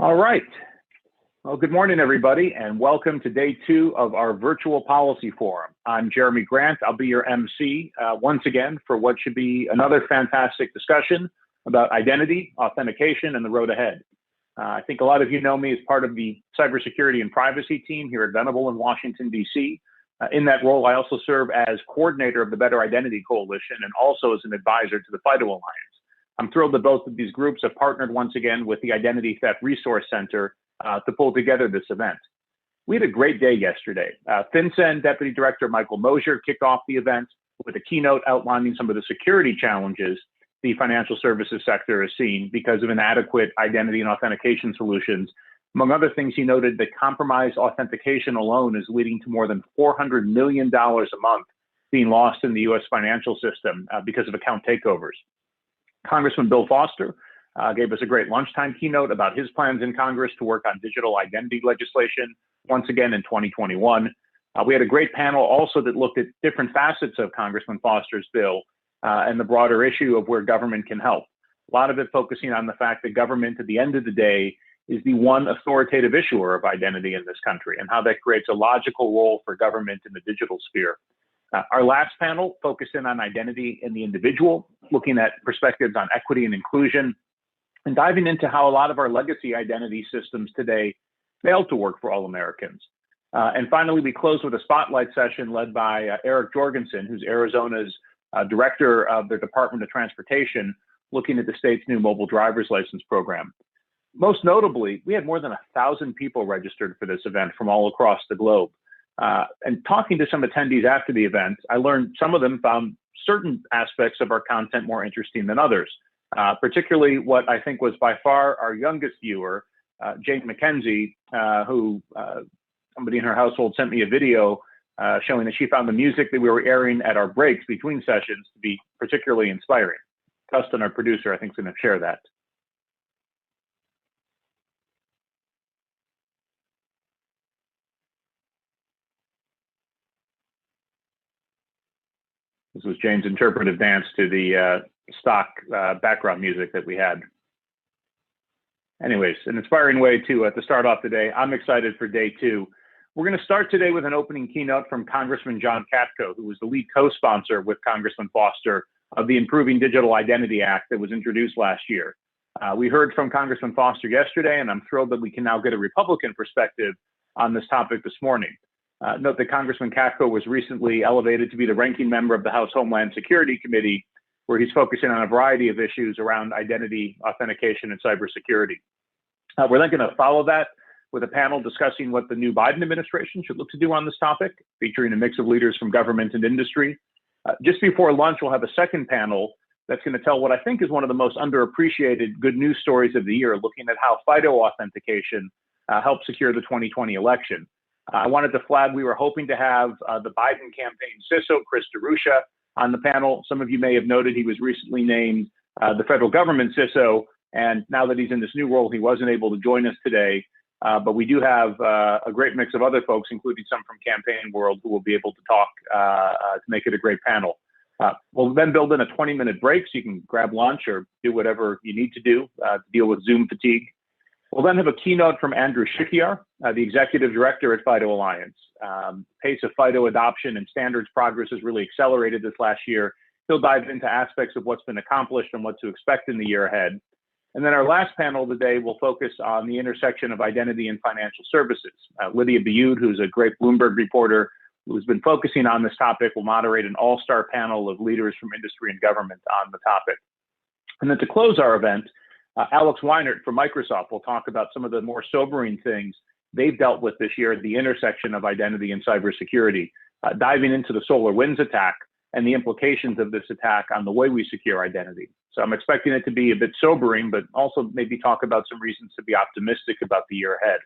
All right. Well, good morning, everybody, and welcome to day 2 of our virtual policy forum. I'm Jeremy Grant. I'll be your MC once again for what should be another fantastic discussion about identity, authentication, and the road ahead. I think a lot of you know me as part of the cybersecurity and privacy team here at Venable in Washington, D.C. In that role, I also serve as coordinator of the Better Identity Coalition and also as an advisor to the FIDO Alliance. I'm thrilled that both of these groups have partnered once again with the Identity Theft Resource Center to pull together this event. We had a great day yesterday. FinCEN Deputy Director Michael Mosier kicked off the event with a keynote outlining some of the security challenges the financial services sector has seen because of inadequate identity and authentication solutions. Among other things, he noted that compromised authentication alone is leading to more than $400 million a month being lost in the U.S. financial system because of account takeovers. Congressman Bill Foster gave us a great lunchtime keynote about his plans in Congress to work on digital identity legislation once again in 2021. We had a great panel also that looked at different facets of Congressman Foster's bill and the broader issue of where government can help. A lot of it focusing on the fact that government, at the end of the day, is the one authoritative issuer of identity in this country and how that creates a logical role for government in the digital sphere. Our last panel focused in on identity in the individual, looking at perspectives on equity and inclusion, and diving into how a lot of our legacy identity systems today fail to work for all Americans. And finally, we closed with a spotlight session led by Eric Jorgensen, who's Arizona's director of the Department of Transportation, looking at the state's new mobile driver's license program. Most notably, we had more than 1,000 people registered for this event from all across the globe. And talking to some attendees after the event, I learned some of them found certain aspects of our content more interesting than others, particularly what I think was by far our youngest viewer, Jane McKenzie, who somebody in her household sent me a video showing that she found the music that we were airing at our breaks between sessions to be particularly inspiring. Dustin, our producer, I think is going to share that. This was Jane's interpretive dance to the stock background music that we had. Anyways, an inspiring way to start off today. I'm excited for day 2. We're going to start today with an opening keynote from Congressman John Katko, who was the lead co-sponsor with Congressman Foster of the Improving Digital Identity Act that was introduced last year. We heard from Congressman Foster yesterday, and I'm thrilled that we can now get a Republican perspective on this topic this morning. Note that Congressman Katko was recently elevated to be the ranking member of the House Homeland Security Committee, where he's focusing on a variety of issues around identity, authentication, and cybersecurity. We're then going to follow that with a panel discussing what the new Biden administration should look to do on this topic, featuring a mix of leaders from government and industry. Just before lunch, we'll have a second panel that's going to tell what I think is one of the most underappreciated good news stories of the year, looking at how FIDO authentication helped secure the 2020 election. I wanted to flag we were hoping to have the Biden campaign CISO, Chris DeRusha, on the panel. Some of you may have noted he was recently named the federal government CISO, and now that he's in this new role, he wasn't able to join us today. But we do have a great mix of other folks, including some from campaign world, who will be able to talk to make it a great panel. We'll then build in a 20-minute break so you can grab lunch or do whatever you need to do to deal with Zoom fatigue. We'll then have a keynote from Andrew Shikyar, the Executive Director at FIDO Alliance. Pace of FIDO adoption and standards progress has really accelerated this last year. He'll dive into aspects of what's been accomplished and what to expect in the year ahead. And then our last panel today will focus on the intersection of identity and financial services. Lydia Biud, who's a great Bloomberg reporter who's been focusing on this topic, will moderate an all-star panel of leaders from industry and government on the topic. And then to close our event, Alex Weinert from Microsoft will talk about some of the more sobering things they've dealt with this year at the intersection of identity and cybersecurity, diving into the SolarWinds attack and the implications of this attack on the way we secure identity. So I'm expecting it to be a bit sobering, but also maybe talk about some reasons to be optimistic about the year ahead.